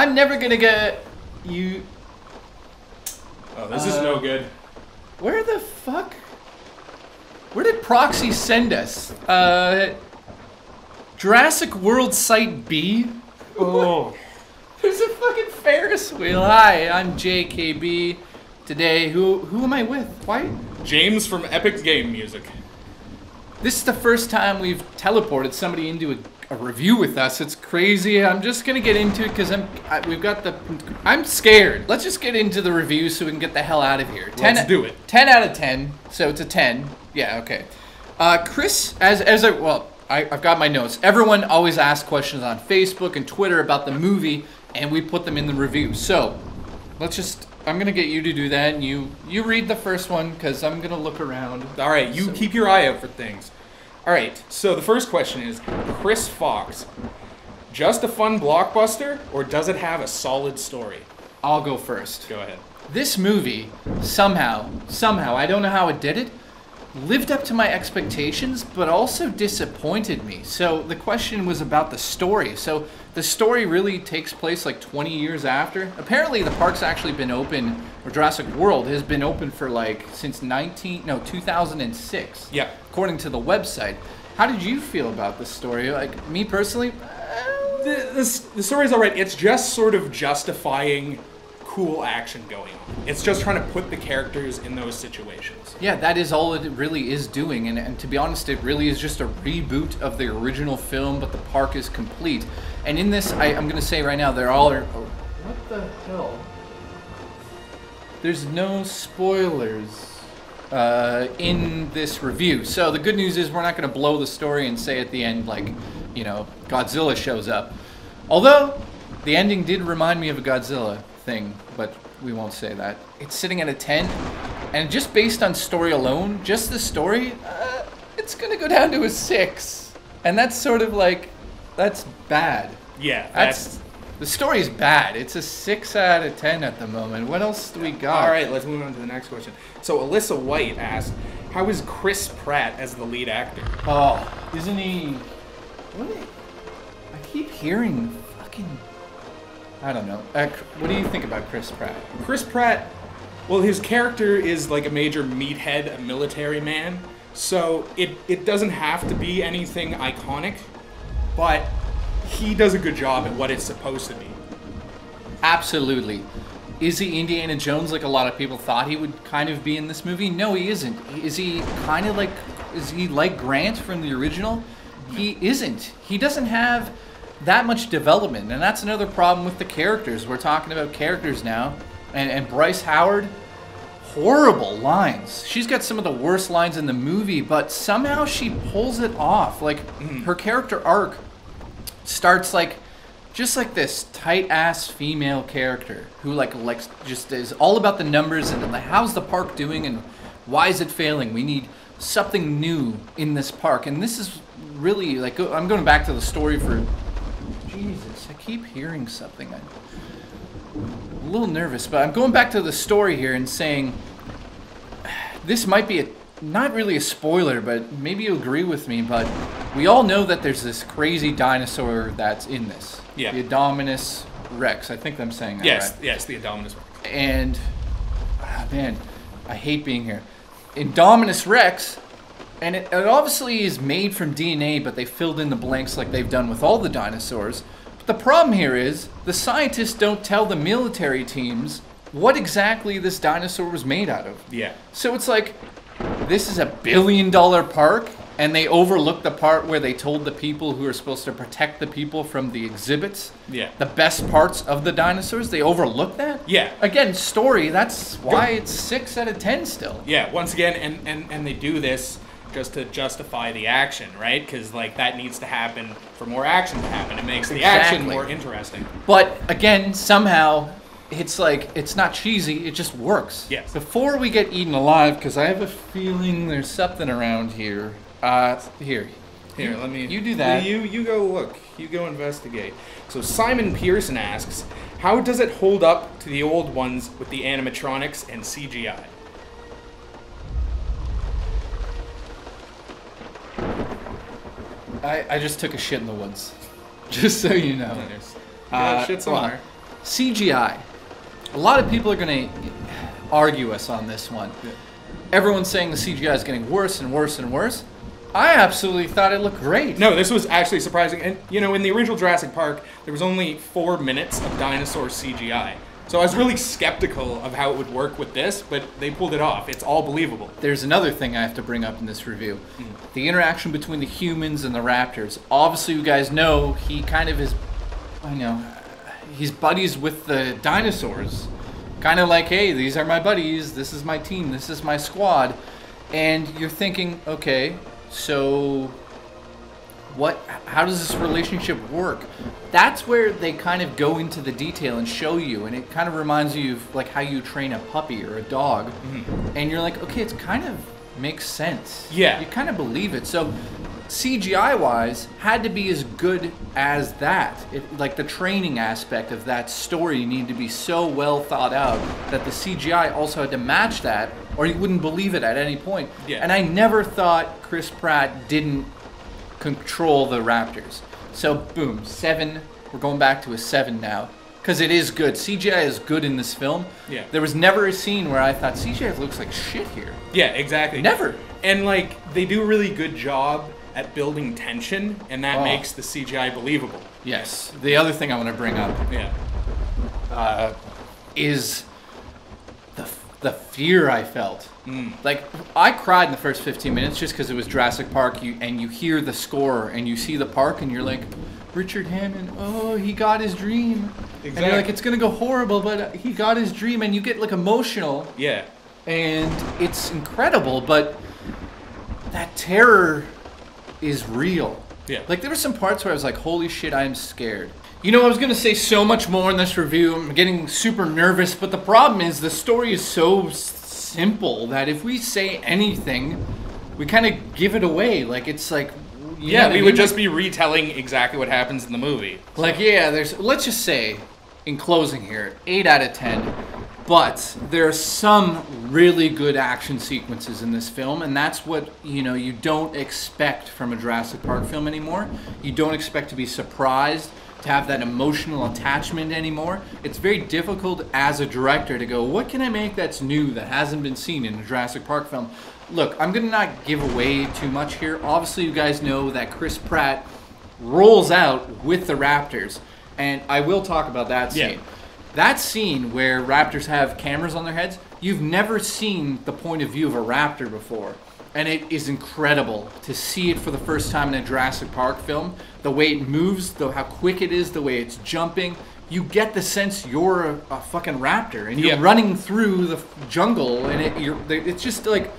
I'm never gonna get you. Oh, this is no good. Where the fuck? Where did Proxy send us? Jurassic World Site B? Oh. There's a fucking Ferris wheel. Hi, I'm JKB. Today, who am I with? Why? James from Epic Game Music. This is the first time we've teleported somebody into a review with us. It's crazy. I'm just gonna get into it because I'm scared. Let's just get into the review so we can get the hell out of here. Let's do it. 10 out of 10. So it's a 10. Yeah. Okay. Chris, I've got my notes. Everyone always asks questions on Facebook and Twitter about the movie, and we put them in the review. So I'm gonna get you to do that, and you read the first one because I'm gonna look around. All right, you keep your eye out for things. All right, so the first question is, Chris Fox, just a fun blockbuster, or does it have a solid story? I'll go first. Go ahead. This movie somehow, I don't know how it did it, lived up to my expectations, but also disappointed me. So the question was about the story. So the story really takes place like 20 years after. Apparently the park's actually been open, or Jurassic World has been open for like since 2006. Yeah. According to the website. How did you feel about this story? Like, me personally? The story's all right. It's just sort of justifying cool action going on. It's just trying to put the characters in those situations. Yeah, that is all it really is doing, and to be honest, it really is just a reboot of the original film, but the park is complete. And in this, I'm going to say right now, what the hell? There's no spoilers in this review. So the good news is we're not going to blow the story and say at the end, like, you know, Godzilla shows up. Although, the ending did remind me of a Godzilla thing, but we won't say that. It's sitting at a 10, and just based on story alone, just the story, it's gonna go down to a 6. And that's sort of like, that's bad. Yeah, the story's bad. It's a 6 out of 10 at the moment. What else do we got? All right, let's move on to the next question. So Alyssa White asked, how is Chris Pratt as the lead actor? Oh, isn't he... I keep hearing fucking... I don't know. What do you think about Chris Pratt? Chris Pratt, well, his character is like a major meathead, a military man. So it doesn't have to be anything iconic, but he does a good job at what it's supposed to be. Absolutely. Is he Indiana Jones like a lot of people thought he would kind of be in this movie? No, he isn't. Is he like Grant from the original? He isn't. He doesn't have that much development, and that's another problem with the characters. We're talking about characters now, and Bryce Howard, horrible lines. She's got some of the worst lines in the movie, but somehow she pulls it off. Like, her character arc starts like just like this tight-ass female character who like just is all about the numbers and like, how's the park doing and why is it failing? We need something new in this park, and this is really like, I'm going back to the story for... Jesus, I keep hearing something. I'm a little nervous, but I'm going back to the story here and saying this might be not really a spoiler, but maybe you'll agree with me, but we all know that there's this crazy dinosaur that's in this. Yeah. The Indominus Rex. I think I'm saying that right. Yes, the Indominus Rex. And, man, I hate being here. Indominus Rex... And it obviously is made from DNA, but they filled in the blanks like they've done with all the dinosaurs. But the problem here is, the scientists don't tell the military teams what exactly this dinosaur was made out of. Yeah. So it's like, this is $1 billion park, and they overlook the part where they told the people who are supposed to protect the people from the exhibits, the best parts of the dinosaurs, they overlook that? Yeah. Again, story, that's why it's 6 out of 10 still. Yeah, once again, and they do this just to justify the action, right? Because like that needs to happen for more action to happen. It makes the action more interesting. But again, somehow it's like it's not cheesy. It just works. Yes. Before we get eaten alive, because I have a feeling there's something around here. Here. Let me. You do that. You go look. You go investigate. So Simon Pearson asks, how does it hold up to the old ones with the animatronics and CGI? I just took a shit in the woods. Just so you know. Shit somewhere. CGI. A lot of people are going to argue us on this one. Yeah. Everyone's saying the CGI is getting worse and worse and worse. I absolutely thought it looked great. No, this was actually surprising. And, you know, in the original Jurassic Park, there was only 4 minutes of dinosaur CGI. So I was really skeptical of how it would work with this, but they pulled it off. It's all believable. There's another thing I have to bring up in this review. The interaction between the humans and the raptors. Obviously, you guys know he kind of is, I know, he's buddies with the dinosaurs. Kind of like, hey, these are my buddies, this is my team, this is my squad. And you're thinking, okay, so how does this relationship work? That's where they kind of go into the detail and show you, and it kind of reminds you of like how you train a puppy or a dog. And you're like, okay, it's kind of makes sense. Yeah. You kind of believe it. So CGI wise had to be as good as that. Like the training aspect of that story needed to be so well thought out that the CGI also had to match that, or you wouldn't believe it at any point. Yeah. And I never thought Chris Pratt didn't control the Raptors. So boom, 7. We're going back to a 7 now. Because it is good. CGI is good in this film. Yeah. There was never a scene where I thought CGI looks like shit here. Yeah, exactly. Never. And, like, they do a really good job at building tension, and that makes the CGI believable. Yes. The other thing I want to bring up is the fear I felt. Like, I cried in the first 15 minutes just because it was Jurassic Park, and you hear the score, and you see the park, and you're like, Richard Hammond, oh, he got his dream. Exactly. And you're like, it's going to go horrible, but he got his dream, and you get, like, emotional. Yeah. And it's incredible, but that terror is real. Yeah. Like, there were some parts where I was like, holy shit, I'm scared. You know, I was going to say so much more in this review. I'm getting super nervous, but the problem is the story is so simple that if we say anything, we kind of give it away. Like, it's like... Yeah, we would just be retelling exactly what happens in the movie. Like, yeah, let's just say, in closing here, 8 out of 10. But there are some really good action sequences in this film, and that's what, you know, you don't expect from a Jurassic Park film anymore. You don't expect to be surprised, to have that emotional attachment anymore. It's very difficult as a director to go, what can I make that's new that hasn't been seen in a Jurassic Park film? Look, I'm going to not give away too much here. Obviously, you guys know that Chris Pratt rolls out with the Raptors, and I will talk about that scene. Yeah. That scene where raptors have cameras on their heads, you've never seen the point of view of a raptor before. And it is incredible to see it for the first time in a Jurassic Park film. The way it moves, how quick it is, the way it's jumping. You get the sense you're a fucking raptor, and you're running through the jungle, and it's just like,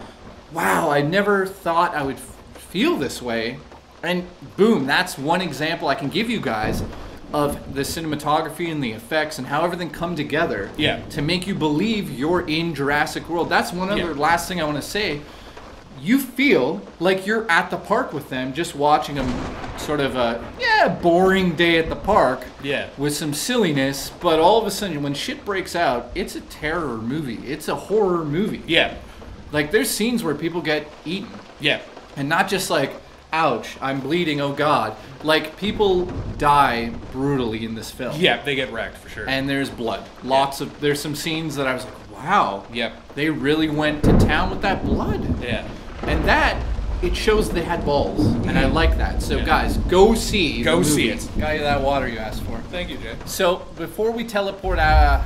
wow, I never thought I would feel this way. And boom, that's one example I can give you guys of the cinematography and the effects and how everything come together to make you believe you're in Jurassic World. That's one other last thing I want to say. You feel like you're at the park with them, just watching them sort of a boring day at the park with some silliness, but all of a sudden when shit breaks out, it's a terror movie. It's a horror movie. Yeah. Like, there's scenes where people get eaten. Yeah. And not just like, ouch, I'm bleeding, oh God. Like, people die brutally in this film. Yeah, they get wrecked for sure. And there's blood. There's some scenes that I was like, wow. They really went to town with that blood. Yeah. And that, it shows they had balls. And I like that. So guys, go see it. Got you that water you asked for. Thank you, Jay. So, before we teleport out